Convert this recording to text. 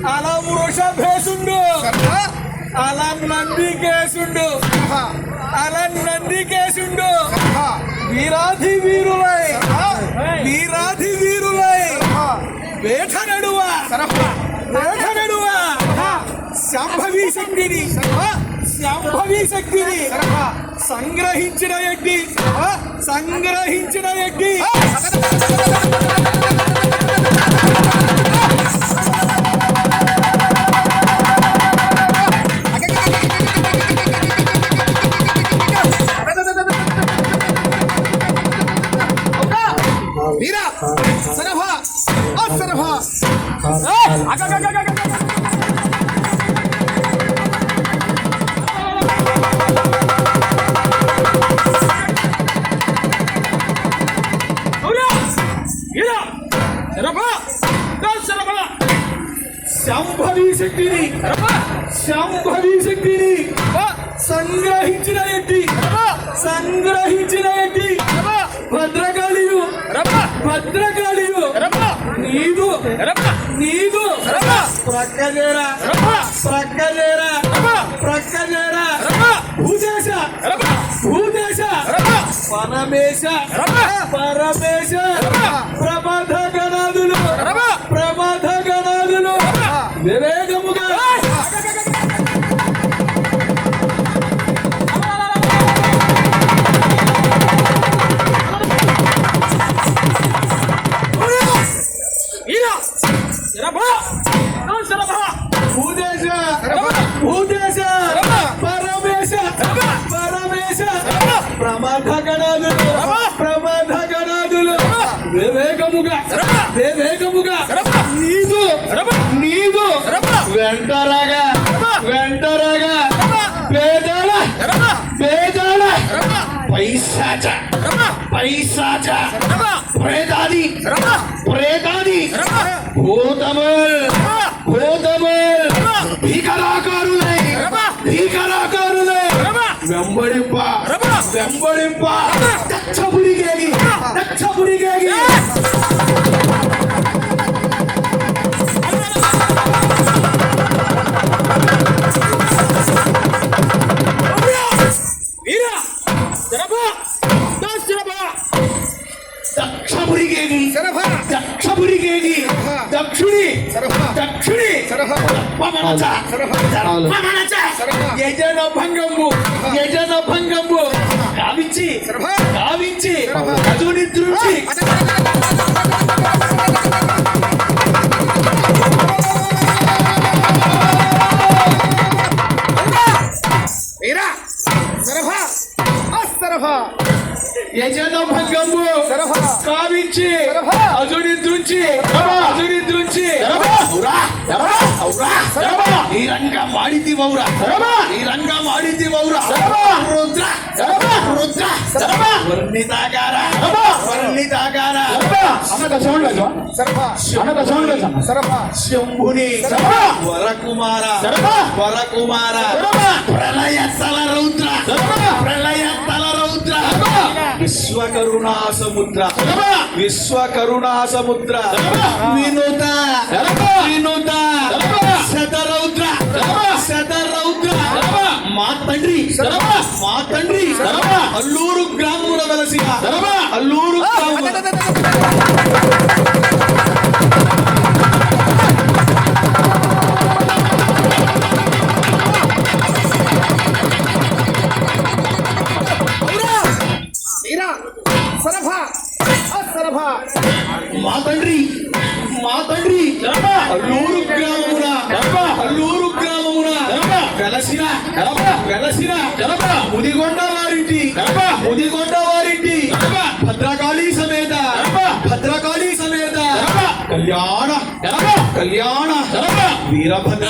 అలం వృషభేశుండు అలం నందికేశుండు అలం నందికేశుండు వీరాధి వీరులై వీరాధి వీరులై వేట నడువ శాంభవి శక్తిని సంగ్రహించిన ఎడ్డి వీరా సరభ అసరభ శాంభవి శక్తిని సంగ్రహించిన ఎడ్డి భద్రకాళియు నీదు ప్రక్కజేరా భూదేశ పరమేశ ప్రమాద గణాదులు వివేకముగా భూదేశ పరమేశ ప్రమాద గణాదులు వివేకముగా నీదు వెంటరగా పేదాల పైశాచ ప్రేతాది భూతముల్ భీకరాకారులై వెంబడింప దక్షపురిగేగి దక్షిణి యజన భంగము గావించి అజుని దృష్టి యజన భంగము కావించి అజుని దృంచి ఈ రంగా మాడితి వౌరా రుద్ర వర్ణితాగార శంభుని వరకుమార ప్రళయ తల రౌద్ర విశ్వకరుణా సముద్ర వినుత శతరౌద్ర మా తండ్రి అల్లూరు గ్రామముల వెలసిన అల్లూరు మా తండ్రి అల్లూరు గ్రామమున వెలసిన ముదిగొండ వారింటి భద్రకాళి సమేత కళ్యాణ వీరభద్ర